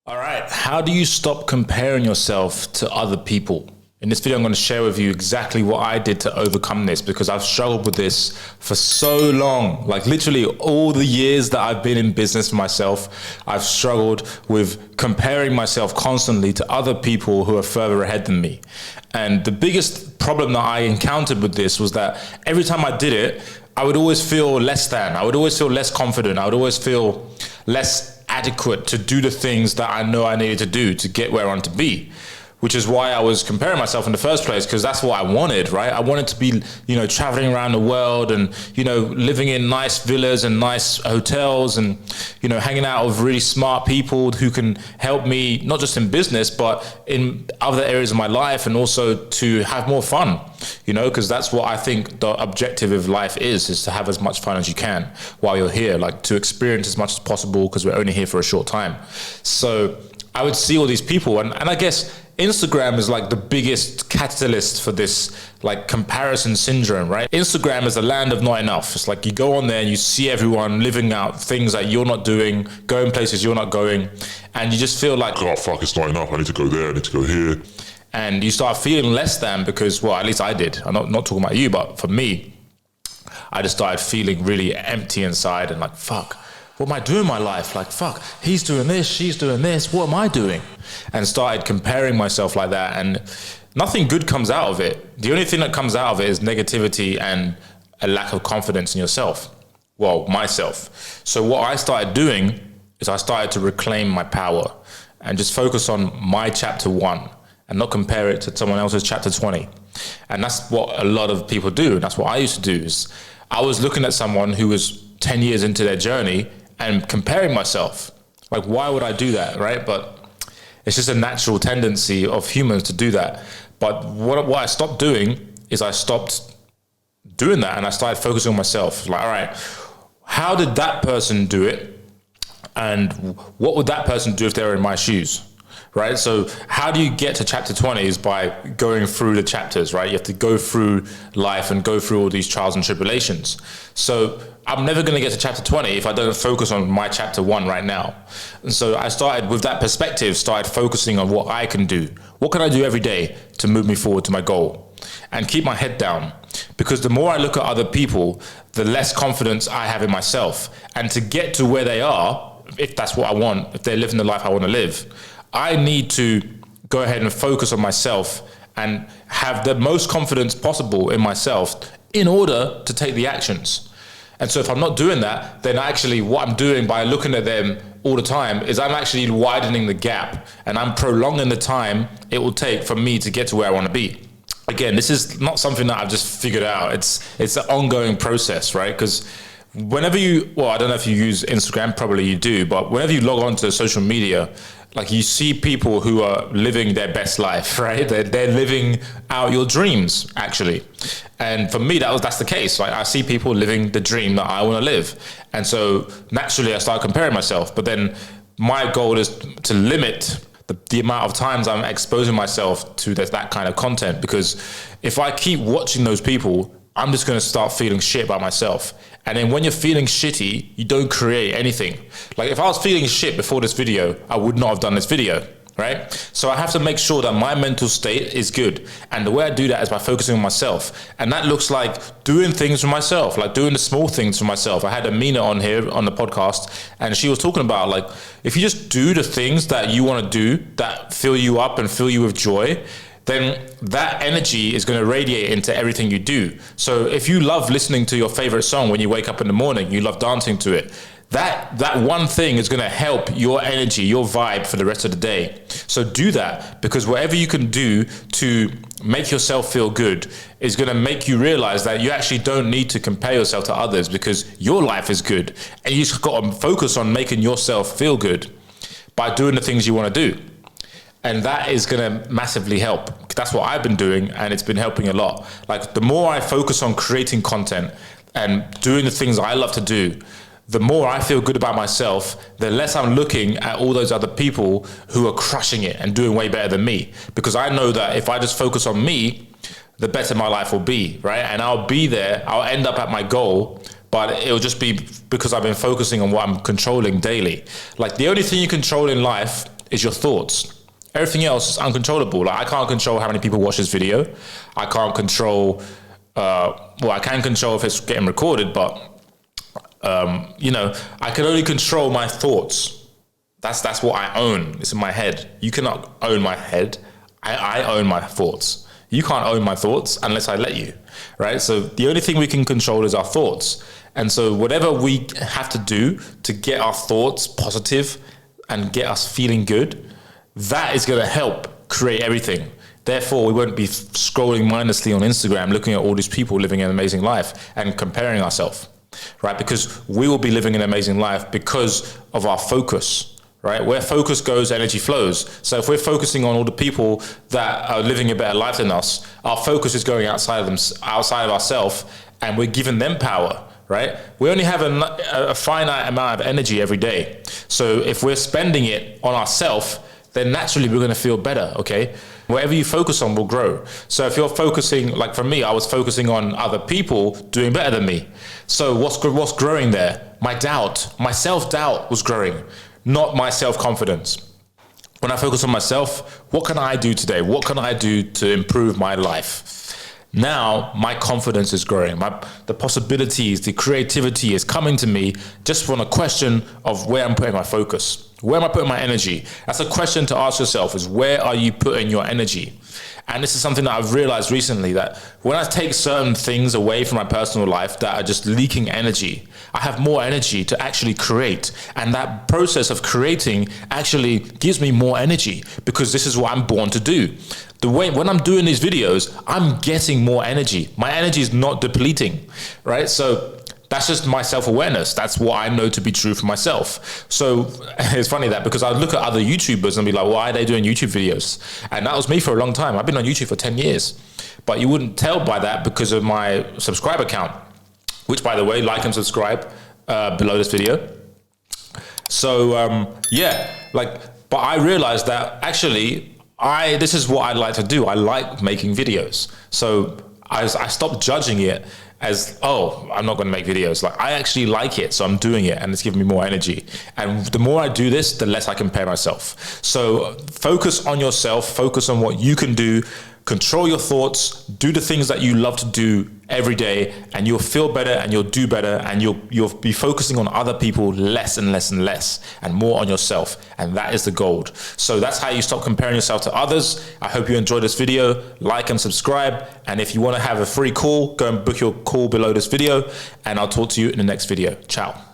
All right. How do you stop comparing yourself to other people? In this video, I'm going to share with you exactly what I did to overcome this because I've struggled with this for so long. Like literally all the years that I've been in business for myself, I've struggled with comparing myself constantly to other people who are further ahead than me. And the biggest problem that I encountered with this was that every time I did it, I would always feel less than. I would always feel less confident. I would always feel less adequate to do the things that I know I needed to do to get where I want to be, which is why I was comparing myself in the first place, because that's what I wanted, right? I wanted to be, traveling around the world and, living in nice villas and nice hotels and, hanging out with really smart people who can help me, not just in business, but in other areas of my life, and also to have more fun, because that's what I think the objective of life is to have as much fun as you can while you're here, like to experience as much as possible, because we're only here for a short time. So I would see all these people, and I guess Instagram is like the biggest catalyst for this like comparison syndrome, right? Instagram is the land of not enough. It's like you go on there and you see everyone living out things that you're not doing, going places you're not going, and you just feel like, oh fuck, it's not enough. I need to go there, I need to go here. And you start feeling less than because, well, at least I did. I'm not talking about you, but for me, I just started feeling really empty inside and like, fuck, what am I doing in my life? Like, fuck, he's doing this, she's doing this, what am I doing? And started comparing myself like that, and nothing good comes out of it. The only thing that comes out of it is negativity and a lack of confidence in yourself. Well, myself. So what I started doing is I started to reclaim my power and just focus on my chapter 1 and not compare it to someone else's chapter 20. And that's what a lot of people do. And that's what I used to do. Is I was looking at someone who was 10 years into their journey and comparing myself. Like, why would I do that, right? But it's just a natural tendency of humans to do that. But what I stopped doing is I stopped doing that, and I started focusing on myself. Like, all right, how did that person do it? And what would that person do if they were in my shoes? Right? So how do you get to chapter 20 is by going through the chapters, right? You have to go through life and go through all these trials and tribulations. So I'm never going to get to chapter 20 if I don't focus on my chapter 1 right now. And so I started with that perspective, started focusing on what I can do. What can I do every day to move me forward to my goal and keep my head down? Because the more I look at other people, the less confidence I have in myself. And to get to where they are, if that's what I want, if they're living the life I want to live, I need to go ahead and focus on myself and have the most confidence possible in myself in order to take the actions. And so if I'm not doing that, then actually what I'm doing by looking at them all the time is I'm actually widening the gap, and I'm prolonging the time it will take for me to get to where I want to be. Again, this is not something that I've just figured out. It's an ongoing process, right? Because whenever I don't know if you use Instagram, probably you do, but whenever you log on to social media, like you see people who are living their best life, right? They're living out your dreams, actually. And for me, that's the case. Like I see people living the dream that I want to live. And so naturally I start comparing myself. But then my goal is to limit the amount of times I'm exposing myself to that kind of content. Because if I keep watching those people, I'm just going to start feeling shit about myself. And then when you're feeling shitty, you don't create anything. Like if I was feeling shit before this video, I would not have done this video, right? So I have to make sure that my mental state is good. And the way I do that is by focusing on myself. And that looks like doing things for myself, like doing the small things for myself. I had Amina on here on the podcast, and she was talking about like, if you just do the things that you want to do that fill you up and fill you with joy, then that energy is going to radiate into everything you do. So if you love listening to your favorite song when you wake up in the morning, you love dancing to it, that one thing is going to help your energy, your vibe for the rest of the day. So do that, because whatever you can do to make yourself feel good is going to make you realize that you actually don't need to compare yourself to others, because your life is good, and you just got to focus on making yourself feel good by doing the things you want to do. And that is going to massively help. That's what I've been doing, and it's been helping a lot. Like the more I focus on creating content and doing the things I love to do, the more I feel good about myself, the less I'm looking at all those other people who are crushing it and doing way better than me. Because I know that if I just focus on me, the better my life will be, right? And I'll be there, I'll end up at my goal, but it'll just be because I've been focusing on what I'm controlling daily. Like the only thing you control in life is your thoughts. Everything else is uncontrollable. Like I can't control how many people watch this video. I can't control, I can control if it's getting recorded, but I can only control my thoughts. That's what I own. It's in my head. You cannot own my head. I own my thoughts. You can't own my thoughts unless I let you, right? So the only thing we can control is our thoughts. And so whatever we have to do to get our thoughts positive and get us feeling good, that is going to help create everything. Therefore, we won't be scrolling mindlessly on Instagram, looking at all these people living an amazing life and comparing ourselves, right? Because we will be living an amazing life because of our focus, right? Where focus goes, energy flows. So if we're focusing on all the people that are living a better life than us, our focus is going outside of ourselves, and we're giving them power, right? We only have a finite amount of energy every day. So if we're spending it on ourselves, then naturally we're going to feel better, okay? Whatever you focus on will grow. So if you're focusing, like for me, I was focusing on other people doing better than me. So what's growing there? My doubt, my self-doubt was growing, not my self-confidence. When I focus on myself, what can I do today? What can I do to improve my life? Now my confidence is growing. The possibilities, the creativity is coming to me just from a question of where I'm putting my focus. Where am I putting my energy? That's a question to ask yourself, is where are you putting your energy? And this is something that I've realized recently, that when I take certain things away from my personal life that are just leaking energy, I have more energy to actually create. And that process of creating actually gives me more energy, because this is what I'm born to do. When I'm doing these videos, I'm getting more energy. My energy is not depleting, right? So that's just my self-awareness. That's what I know to be true for myself. So it's funny that, because I look at other YouTubers and be like, why are they doing YouTube videos? And that was me for a long time. I've been on YouTube for 10 years, but you wouldn't tell by that because of my subscriber count, which, by the way, like and subscribe below this video. So but I realized that actually this is what I like to do. I like making videos. So I stopped judging it as, oh, I'm not going to make videos. Like, I actually like it, so I'm doing it, and it's giving me more energy. And the more I do this, the less I compare myself. So focus on yourself, focus on what you can do, control your thoughts, do the things that you love to do every day, and you'll feel better and you'll do better, and you'll be focusing on other people less and less and less, and more on yourself. And that is the gold. So that's how you stop comparing yourself to others. I hope you enjoyed this video. Like and subscribe. And if you want to have a free call, go and book your call below this video, and I'll talk to you in the next video. Ciao.